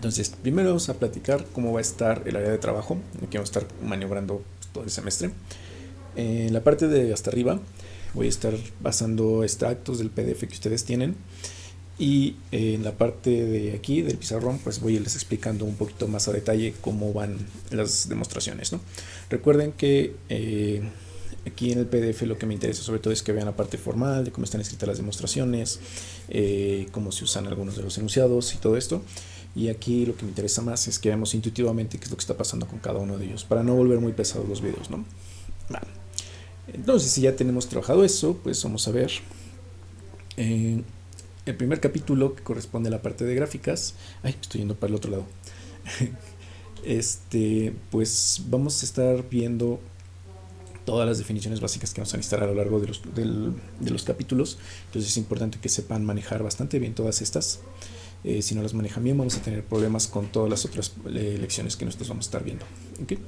Entonces, primero vamos a platicar cómo va a estar el área de trabajo, que vamos a estar maniobrando todo el semestre. En la parte de hasta arriba voy a estar basando extractos del PDF que ustedes tienen. Y en la parte de aquí del pizarrón pues voy a irles explicando un poquito más a detalle cómo van las demostraciones, ¿no? Recuerden que aquí en el PDF lo que me interesa sobre todo es que vean la parte formal de cómo están escritas las demostraciones, cómo se usan algunos de los enunciados y todo esto. Y aquí lo que me interesa más es que veamos intuitivamente qué es lo que está pasando con cada uno de ellos, para no volver muy pesados los videos, ¿no? Vale. Entonces, si ya tenemos trabajado eso, pues vamos a ver el primer capítulo, que corresponde a la parte de gráficas. Ay, estoy yendo para el otro lado. Pues vamos a estar viendo todas las definiciones básicas que vamos a necesitar a lo largo de los capítulos. Entonces es importante que sepan manejar bastante bien todas estas. Si no las manejan bien, vamos a tener problemas con todas las otras lecciones que nosotros vamos a estar viendo. ¿Okay?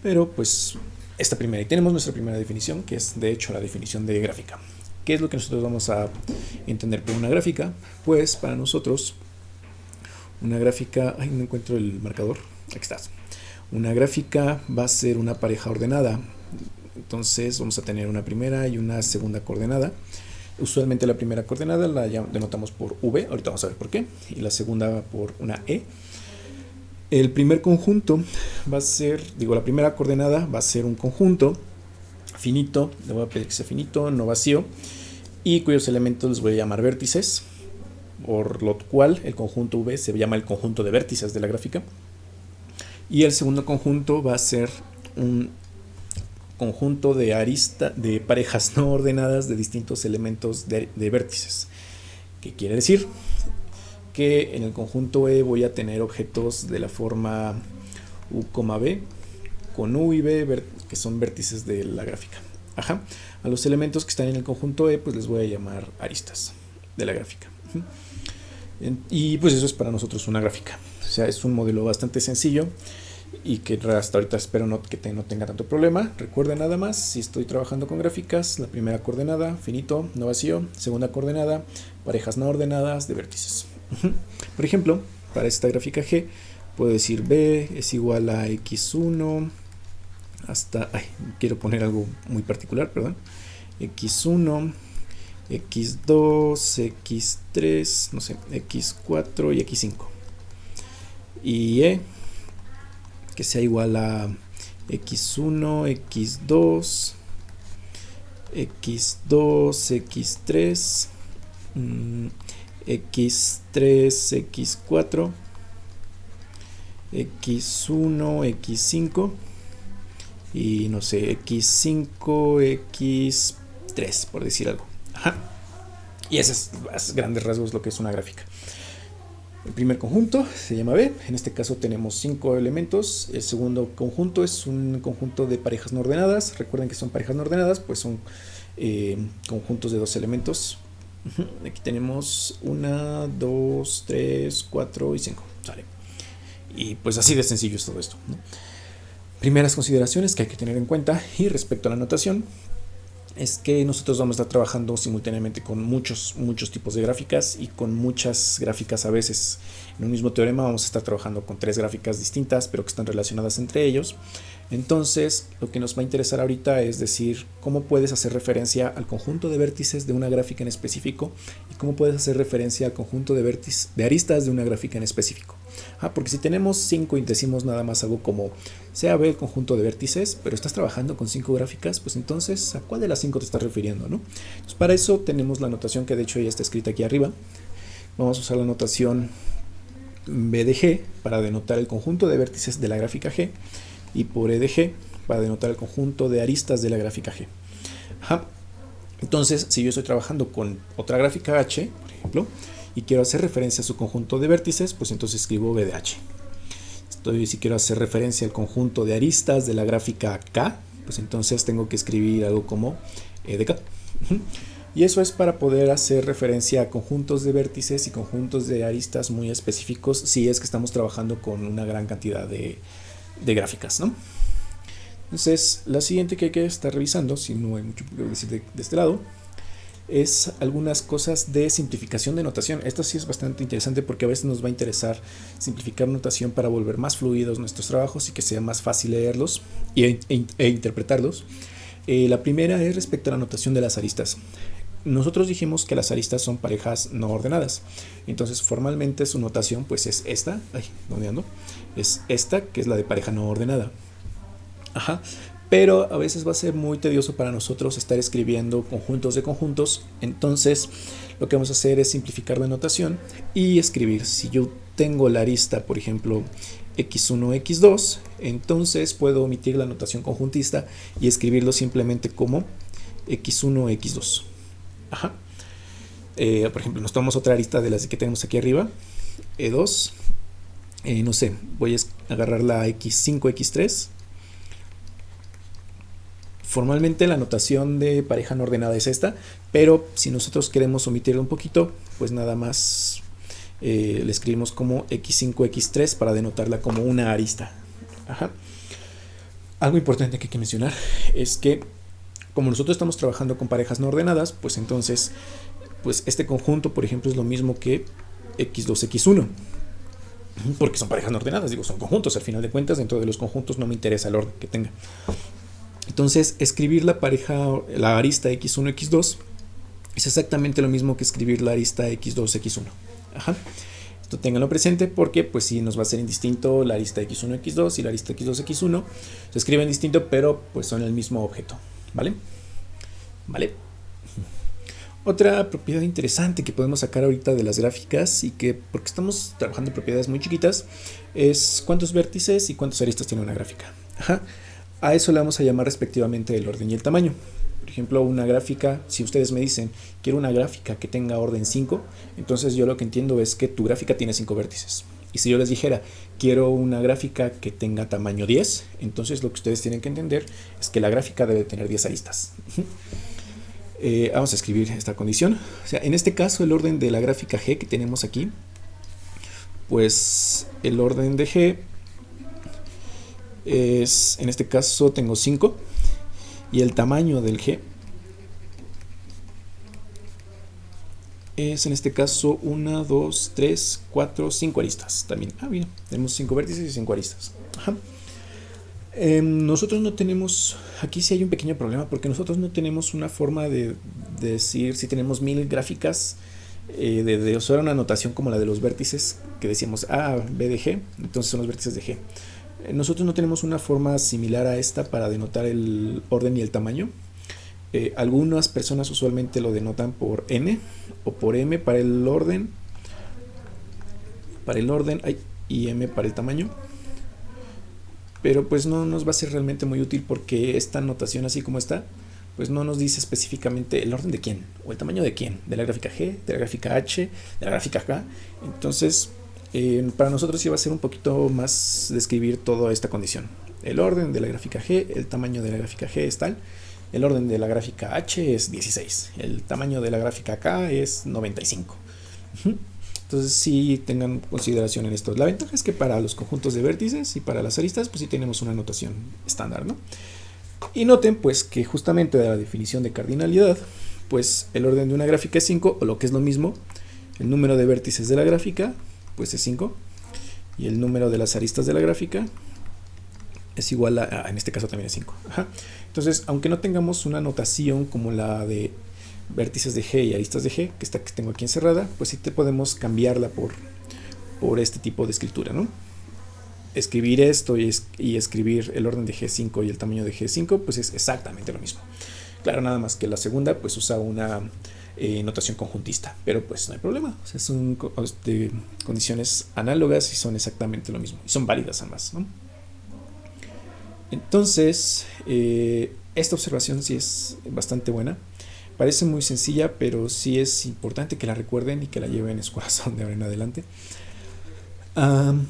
Pero pues esta primera, y tenemos nuestra primera definición, que es de hecho la definición de gráfica. ¿Qué es lo que nosotros vamos a entender por una gráfica? Pues para nosotros una gráfica, ay, no encuentro el marcador, aquí está. Una gráfica va a ser una pareja ordenada. Entonces vamos a tener una primera y una segunda coordenada. Usualmente la primera coordenada la denotamos por V, ahorita vamos a ver por qué, y la segunda por una E. El primer conjunto va a ser, la primera coordenada va a ser un conjunto finito, le voy a pedir que sea finito, no vacío, y cuyos elementos les voy a llamar vértices, por lo cual el conjunto V se llama el conjunto de vértices de la gráfica. Y el segundo conjunto va a ser un conjunto de parejas no ordenadas de distintos elementos de vértices. ¿Qué quiere decir? Que en el conjunto E voy a tener objetos de la forma U, B, con U y B, que son vértices de la gráfica. Ajá. A los elementos que están en el conjunto E, pues les voy a llamar aristas de la gráfica. Y pues eso es para nosotros una gráfica. O sea, es un modelo bastante sencillo y que hasta ahorita espero no tenga tanto problema. Recuerden nada más, si estoy trabajando con gráficas, la primera coordenada, finito, no vacío. Segunda coordenada, parejas no ordenadas de vértices. Por ejemplo, para esta gráfica G, puedo decir B es igual a x1 hasta, quiero poner algo muy particular, perdón, x1, x2, x3, no sé, x4 y x5. Y E, que sea igual a x1, x2, x2, x3, x3, x4, x1, x5 y no sé, x5, x3, por decir algo. Ajá. Y ese es a grandes rasgos lo que es una gráfica. El primer conjunto se llama B, en este caso tenemos 5 elementos. El segundo conjunto es un conjunto de parejas no ordenadas. Recuerden que son parejas no ordenadas, pues son conjuntos de 2 elementos. Aquí tenemos 1, 2, 3, 4 y 5. Sale. Y pues así de sencillo es todo esto, ¿no? Primeras consideraciones que hay que tener en cuenta y respecto a la notación es que nosotros vamos a estar trabajando simultáneamente con muchos tipos de gráficas y con muchas gráficas a veces. En un mismo teorema vamos a estar trabajando con 3 gráficas distintas pero que están relacionadas entre ellos. Entonces lo que nos va a interesar ahorita es decir cómo puedes hacer referencia al conjunto de vértices de una gráfica en específico y cómo puedes hacer referencia al conjunto de aristas de una gráfica en específico. Porque si tenemos 5 y decimos nada más algo como sea B el conjunto de vértices, pero estás trabajando con 5 gráficas, pues entonces ¿a cuál de las 5 te estás refiriendo, no? Entonces, para eso tenemos la notación que de hecho ya está escrita aquí arriba. Vamos a usar la notación B de G para denotar el conjunto de vértices de la gráfica G y por E de G para denotar el conjunto de aristas de la gráfica G. Ajá. Entonces, si yo estoy trabajando con otra gráfica H, por ejemplo, y quiero hacer referencia a su conjunto de vértices, pues entonces escribo B de H. Si quiero hacer referencia al conjunto de aristas de la gráfica K, pues entonces tengo que escribir algo como E de K. Y eso es para poder hacer referencia a conjuntos de vértices y conjuntos de aristas muy específicos si es que estamos trabajando con una gran cantidad de gráficas, ¿no? Entonces, la siguiente que hay que estar revisando, si no hay mucho que decir de este lado, es algunas cosas de simplificación de notación. Esto sí es bastante interesante porque a veces nos va a interesar simplificar notación para volver más fluidos nuestros trabajos y que sea más fácil leerlos e interpretarlos. La primera es respecto a la notación de las aristas. Nosotros dijimos que las aristas son parejas no ordenadas. Entonces formalmente su notación pues es esta. ¿Dónde ando? Es esta, que es la de pareja no ordenada. Ajá. Pero a veces va a ser muy tedioso para nosotros estar escribiendo conjuntos de conjuntos. Entonces lo que vamos a hacer es simplificar la notación y escribir. Si yo tengo la arista, por ejemplo, x1, x2, entonces puedo omitir la notación conjuntista y escribirlo simplemente como x1, x2. Ajá. Por ejemplo, nos tomamos otra arista de las que tenemos aquí arriba, E2. No sé, voy a agarrar la x5, x3. Formalmente la notación de pareja no ordenada es esta, pero si nosotros queremos omitirlo un poquito, pues nada más le escribimos como x5, x3 para denotarla como una arista. Ajá. Algo importante que hay que mencionar es que como nosotros estamos trabajando con parejas no ordenadas, pues entonces pues este conjunto, por ejemplo, es lo mismo que x2, x1. Porque son parejas no ordenadas, digo, son conjuntos. Al final de cuentas, dentro de los conjuntos no me interesa el orden que tenga. Entonces, escribir la arista x1, x2 es exactamente lo mismo que escribir la arista x2, x1. Ajá. Esto ténganlo presente porque pues sí nos va a ser indistinto la arista x1, x2 y la arista x2, x1. Se escriben distinto, pero pues son el mismo objeto. ¿Vale? ¿Vale? Otra propiedad interesante que podemos sacar ahorita de las gráficas y que, porque estamos trabajando en propiedades muy chiquitas, es cuántos vértices y cuántas aristas tiene una gráfica. Ajá. A eso le vamos a llamar respectivamente el orden y el tamaño. Por ejemplo, una gráfica, si ustedes me dicen, quiero una gráfica que tenga orden 5, entonces yo lo que entiendo es que tu gráfica tiene 5 vértices. Y si yo les dijera, quiero una gráfica que tenga tamaño 10, entonces lo que ustedes tienen que entender es que la gráfica debe tener 10 aristas. Vamos a escribir esta condición. O sea, en este caso, el orden de la gráfica G que tenemos aquí, pues el orden de G es, en este caso tengo 5, y el tamaño del G es en este caso 1, 2, 3, 4, 5 aristas también. Bien, tenemos 5 vértices y 5 aristas. Ajá. Nosotros no tenemos, aquí sí hay un pequeño problema porque nosotros no tenemos una forma de decir si tenemos 1000 gráficas, de usar una notación como la de los vértices que decíamos A, B de G, entonces son los vértices de G. Nosotros no tenemos una forma similar a esta para denotar el orden y el tamaño. Algunas personas usualmente lo denotan por N o por M para el orden, y M para el tamaño. Pero pues no nos va a ser realmente muy útil porque esta notación así como está, pues no nos dice específicamente el orden de quién o el tamaño de quién, de la gráfica G, de la gráfica H, de la gráfica K. Entonces para nosotros sí va a ser un poquito más describir toda esta condición. El orden de la gráfica G, el tamaño de la gráfica G es tal, el orden de la gráfica H es 16, el tamaño de la gráfica K es 95. Entonces sí tengan consideración en esto. La ventaja es que para los conjuntos de vértices y para las aristas pues sí tenemos una notación estándar, ¿no? Y noten pues que justamente de la definición de cardinalidad, pues el orden de una gráfica es 5, o lo que es lo mismo, el número de vértices de la gráfica pues es 5, y el número de las aristas de la gráfica es igual a en este caso también es 5. Ajá. Entonces, aunque no tengamos una notación como la de vértices de G y aristas de G, que tengo aquí encerrada, pues sí te podemos cambiarla por este tipo de escritura, ¿no? Escribir esto y escribir el orden de G5 y el tamaño de G5, pues es exactamente lo mismo. Claro, nada más que la segunda pues usa una notación conjuntista, pero pues no hay problema. O sea, son condiciones análogas y son exactamente lo mismo, y son válidas ambas, ¿no? Entonces, esta observación sí es bastante buena. Parece muy sencilla, pero sí es importante que la recuerden y que la lleven en su corazón de ahora en adelante. Cuando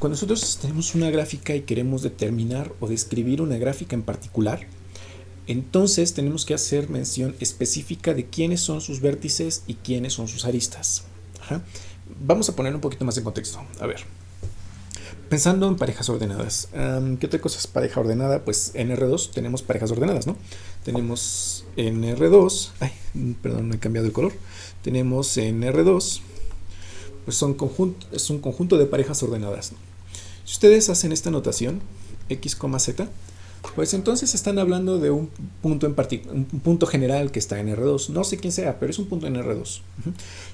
nosotros tenemos una gráfica y queremos determinar o describir una gráfica en particular, entonces tenemos que hacer mención específica de quiénes son sus vértices y quiénes son sus aristas. Ajá. Vamos a poner un poquito más en contexto. A ver, Pensando en parejas ordenadas, ¿qué otra cosa es pareja ordenada? Pues en R2 tenemos parejas ordenadas, ¿no? Tenemos en R2, ay, perdón, me he cambiado el color. Tenemos en R2, pues es un conjunto de parejas ordenadas, ¿no? Si ustedes hacen esta notación, x, z, pues entonces están hablando de un punto un punto general que está en R2. No sé quién sea, pero es un punto en R2.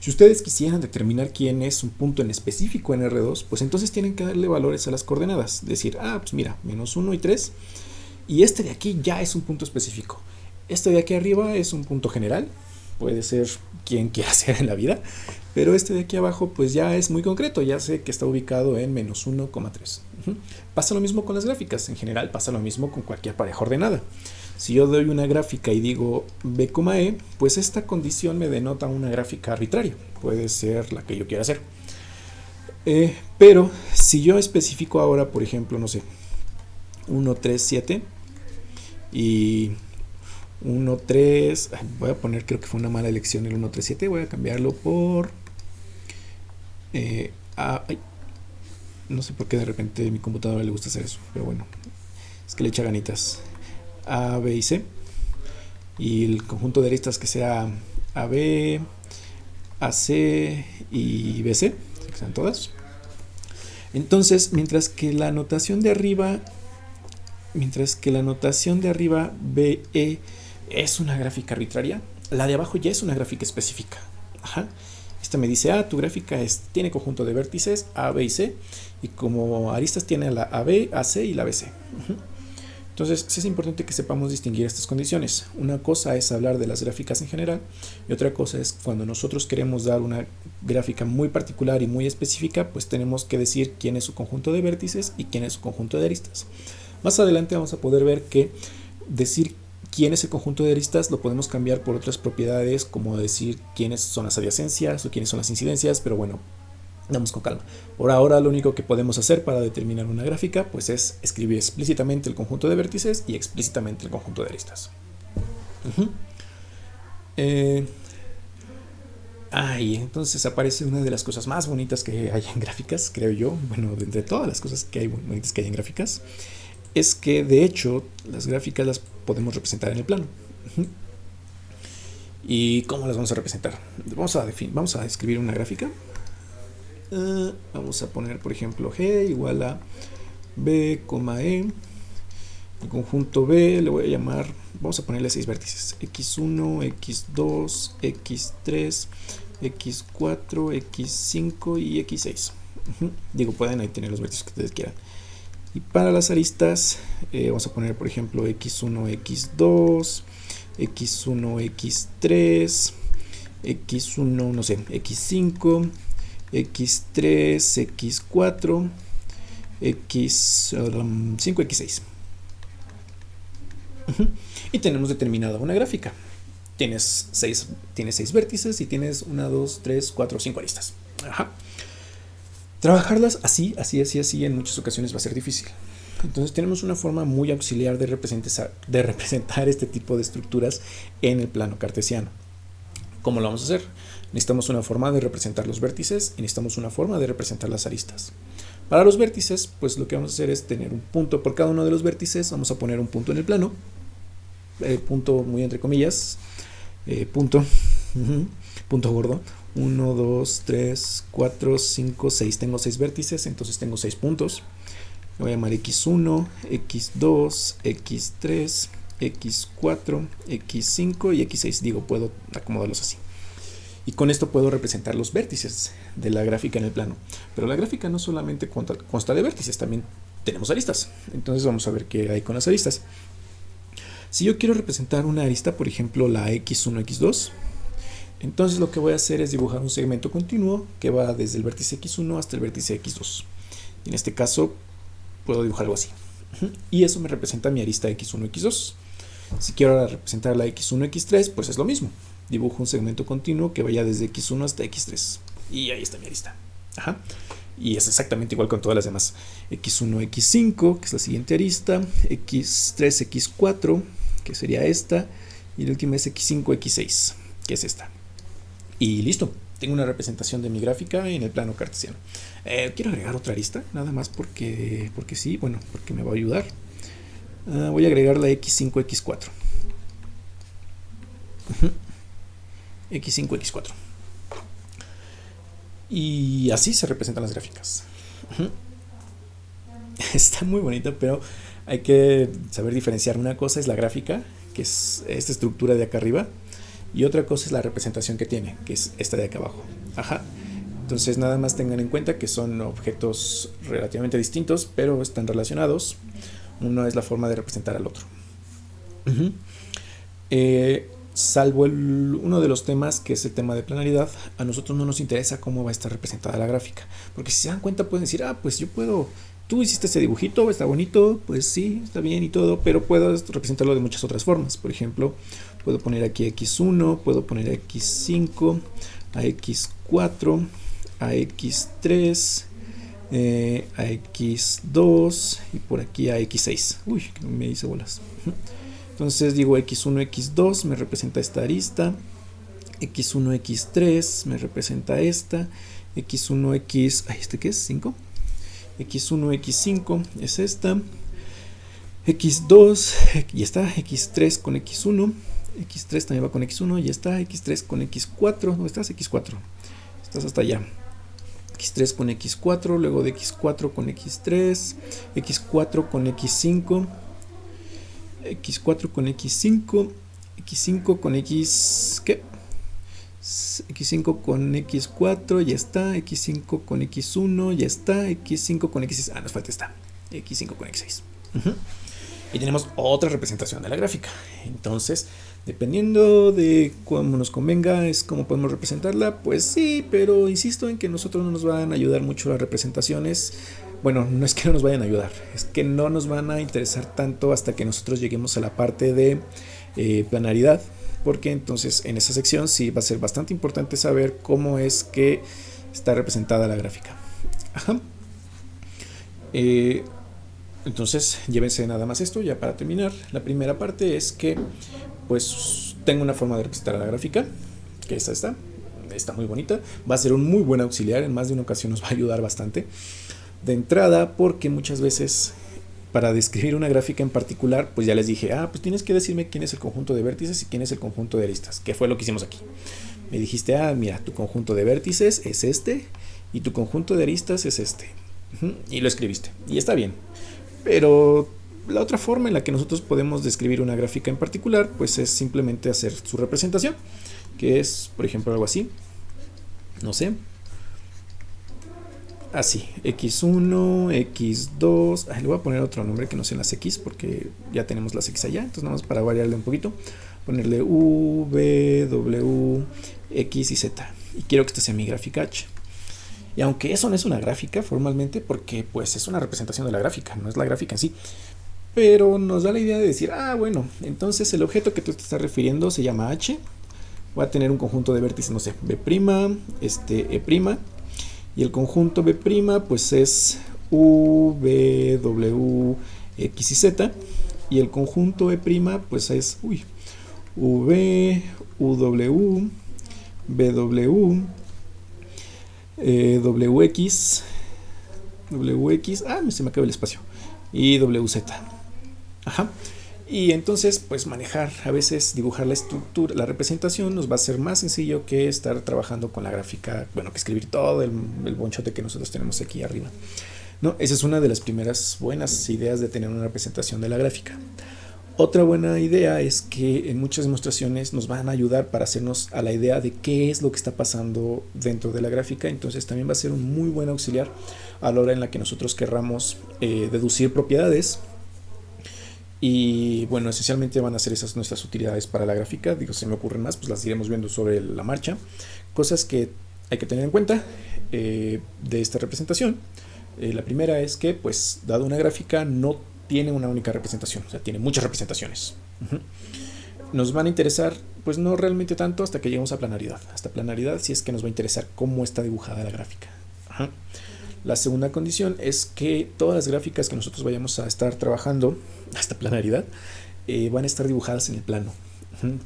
Si ustedes quisieran determinar quién es un punto en específico en R2, pues entonces tienen que darle valores a las coordenadas. Decir, pues mira, -1 y 3. Y este de aquí ya es un punto específico. Este de aquí arriba es un punto general. Puede ser quien quiera ser en la vida. Pero este de aquí abajo pues ya es muy concreto. Ya sé que está ubicado en -1,3. Pasa lo mismo con las gráficas. En general pasa lo mismo con cualquier pareja ordenada. Si yo doy una gráfica y digo B, E, pues esta condición me denota una gráfica arbitraria. Puede ser la que yo quiera hacer. Pero si yo especifico ahora, por ejemplo, no sé, 1, 3, 7 y 1, 3, voy a poner, creo que fue una mala elección el 1, 3, 7, voy a cambiarlo por no sé por qué de repente a mi computadora le gusta hacer eso, pero bueno, es que le echa ganitas. A, B y C, y el conjunto de aristas que sea AB, AC y BC, que sean todas. Entonces, mientras que la notación de arriba BE es una gráfica arbitraria, la de abajo ya es una gráfica específica. Esta me dice, tu gráfica tiene conjunto de vértices A, B y C, y como aristas tiene la AB, AC y la BC. Entonces, sí es importante que sepamos distinguir estas condiciones. Una cosa es hablar de las gráficas en general, y otra cosa es cuando nosotros queremos dar una gráfica muy particular y muy específica, pues tenemos que decir quién es su conjunto de vértices y quién es su conjunto de aristas. Más adelante vamos a poder ver que decir quién es el conjunto de aristas lo podemos cambiar por otras propiedades, como decir quiénes son las adyacencias o quiénes son las incidencias, pero bueno, vamos con calma. Por ahora lo único que podemos hacer para determinar una gráfica pues es escribir explícitamente el conjunto de vértices y explícitamente el conjunto de aristas. Y entonces aparece una de las cosas más bonitas que hay en gráficas, creo yo. Bueno, de entre todas las cosas que hay bonitas que hay en gráficas, es que de hecho las gráficas las podemos representar en el plano. ¿Y cómo las vamos a representar? Vamos a escribir una gráfica. Vamos a poner, por ejemplo, G igual a B, E. El conjunto B le voy a llamar, vamos a ponerle 6 vértices: X1, X2, X3, X4, X5 y X6. Pueden ahí tener los vértices que ustedes quieran. Y para las aristas, vamos a poner, por ejemplo, X1, X2, X1, X3, X1, no sé, X5, X3, X4, X5, X6. Y tenemos determinada una gráfica. Tienes 6 vértices y tienes 1, 2, 3, 4, 5 aristas. Trabajarlas así en muchas ocasiones va a ser difícil. Entonces tenemos una forma muy auxiliar de representar este tipo de estructuras en el plano cartesiano. ¿Cómo lo vamos a hacer? Necesitamos una forma de representar los vértices y necesitamos una forma de representar las aristas. Para los vértices, pues lo que vamos a hacer es tener un punto por cada uno de los vértices. Vamos a poner un punto en el plano, punto muy entre comillas, punto gordo. 1, 2, 3, 4, 5, 6. Tengo 6 vértices, entonces tengo 6 puntos. Le voy a llamar X1, X2, X3, X4, X5 y X6. Puedo acomodarlos así. Y con esto puedo representar los vértices de la gráfica en el plano. Pero la gráfica no solamente consta de vértices, también tenemos aristas. Entonces vamos a ver qué hay con las aristas. Si yo quiero representar una arista, por ejemplo la X1, X2, entonces lo que voy a hacer es dibujar un segmento continuo que va desde el vértice X1 hasta el vértice X2. Y en este caso puedo dibujar algo así. Y eso me representa mi arista X1, X2. Si quiero ahora representar la X1, X3, pues es lo mismo. Dibujo un segmento continuo que vaya desde X1 hasta X3. Y ahí está mi arista. Y es exactamente igual con todas las demás. X1, X5, que es la siguiente arista. X3, X4, que sería esta. Y la última es X5, X6, que es esta. Y listo. tengo una representación de mi gráfica en el plano cartesiano. Quiero agregar otra arista, nada más porque sí, bueno, porque me va a ayudar. Voy a agregar la x5, x4. X5, x4. Y así se representan las gráficas. Está muy bonita, pero hay que saber diferenciar. Una cosa es la gráfica, que es esta estructura de acá arriba, y otra cosa es la representación que tiene, que es esta de acá abajo. Entonces nada más tengan en cuenta que son objetos relativamente distintos, pero están relacionados. Uno es la forma de representar al otro. Salvo uno de los temas, que es el tema de planaridad, a nosotros no nos interesa cómo va a estar representada la gráfica, porque si se dan cuenta pueden decir, pues yo puedo, tú hiciste ese dibujito, está bonito, pues sí, está bien y todo, pero puedo representarlo de muchas otras formas. Por ejemplo, puedo poner aquí x1, puedo poner a x5, a x4, a x3, a x2 y por aquí a x6. Uy, me hice bolas. Entonces digo x1, x2 me representa esta arista, x1, x3 me representa esta, x1, x... ¿este qué es? 5. x1, x5 es esta, x2, y está, x3 con x1, x3 también va con x1, y está, x3 con x4, ¿dónde estás? x4, estás hasta allá. x3 con x4, luego de x4 con x3, x4 con x5, x4 con x5, x5 con x... ¿qué? x5 con x4, ya está, x5 con x1, ya está, x5 con x6, nos falta esta, x5 con x6. Y tenemos otra representación de la gráfica. Entonces, dependiendo de cómo nos convenga, es como podemos representarla. Pues sí, pero insisto en que nosotros no nos van a ayudar mucho las representaciones. Bueno, no es que no nos vayan a ayudar, es que no nos van a interesar tanto hasta que nosotros lleguemos a la parte de planaridad, porque entonces en esa sección sí va a ser bastante importante saber cómo es que está representada la gráfica. Entonces llévense nada más esto ya para terminar. La primera parte es que pues tengo una forma de representar la gráfica, que esta está muy bonita, va a ser un muy buen auxiliar, en más de una ocasión nos va a ayudar bastante. De entrada, porque muchas veces para describir una gráfica en particular, pues ya les dije, pues tienes que decirme quién es el conjunto de vértices y quién es el conjunto de aristas, que fue lo que hicimos aquí. Me dijiste, mira, tu conjunto de vértices es este y tu conjunto de aristas es este. Y lo escribiste, y está bien. Pero la otra forma en la que nosotros podemos describir una gráfica en particular, pues es simplemente hacer su representación, que es, por ejemplo, algo así. No sé. Así, x1, x2, le voy a poner otro nombre que no sean las x, porque ya tenemos las x allá, entonces nada más para variarle un poquito, ponerle u, v, w, x y z, y quiero que esta sea mi gráfica h. Y aunque eso no es una gráfica formalmente, porque pues es una representación de la gráfica, no es la gráfica en sí, pero nos da la idea de decir, bueno, entonces el objeto que tú te estás refiriendo se llama h, va a tener un conjunto de vértices, no sé, b', e', y el conjunto B' pues es U, V, W, X y Z. Y el conjunto E' pues es V, UW, BW, WX, se me acaba el espacio, y WZ. Y entonces, pues manejar, a veces dibujar la estructura, la representación nos va a ser más sencillo que estar trabajando con la gráfica, bueno, que escribir todo el bonchote que nosotros tenemos aquí arriba. ¿No? Esa es una de las primeras buenas ideas de tener una representación de la gráfica. Otra buena idea es que en muchas demostraciones nos van a ayudar para hacernos a la idea de qué es lo que está pasando dentro de la gráfica. Entonces también va a ser un muy buen auxiliar a la hora en la que nosotros querramos deducir propiedades. Y bueno, esencialmente van a ser esas nuestras utilidades para la gráfica. Digo, si se me ocurren más, pues las iremos viendo sobre la marcha. Cosas que hay que tener en cuenta de esta representación. La primera es que, pues, dado una gráfica, no tiene una única representación, o sea, tiene muchas representaciones. Nos van a interesar, pues no realmente tanto hasta que lleguemos a planaridad. Hasta planaridad sí es que nos va a interesar cómo está dibujada la gráfica. La segunda condición es que todas las gráficas que nosotros vayamos a estar trabajando hasta planaridad van a estar dibujadas en el plano.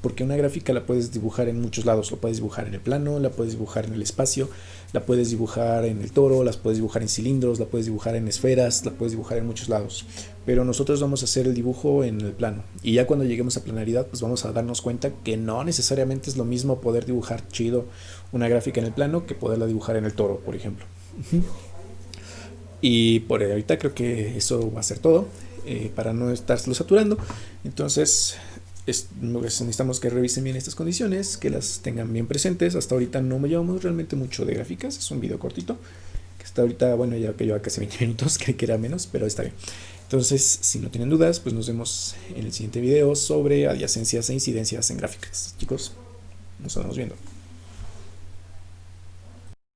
Porque una gráfica la puedes dibujar en muchos lados. Lo puedes dibujar en el plano, la puedes dibujar en el espacio, la puedes dibujar en el toro, las puedes dibujar en cilindros, la puedes dibujar en esferas, la puedes dibujar en muchos lados. Pero nosotros vamos a hacer el dibujo en el plano. Y ya cuando lleguemos a planaridad, pues vamos a darnos cuenta que no necesariamente es lo mismo poder dibujar chido una gráfica en el plano que poderla dibujar en el toro, por ejemplo. Y por ahorita creo que eso va a ser todo, para no estarlo saturando. Entonces necesitamos que revisen bien estas condiciones, que las tengan bien presentes. Hasta ahorita no me llevamos realmente mucho de gráficas, es un video cortito, que hasta ahorita, bueno, ya que lleva casi 20 minutos, creí que era menos, pero está bien. Entonces, si no tienen dudas, pues nos vemos en el siguiente video sobre adyacencias e incidencias en gráficas. Chicos, nos estamos viendo.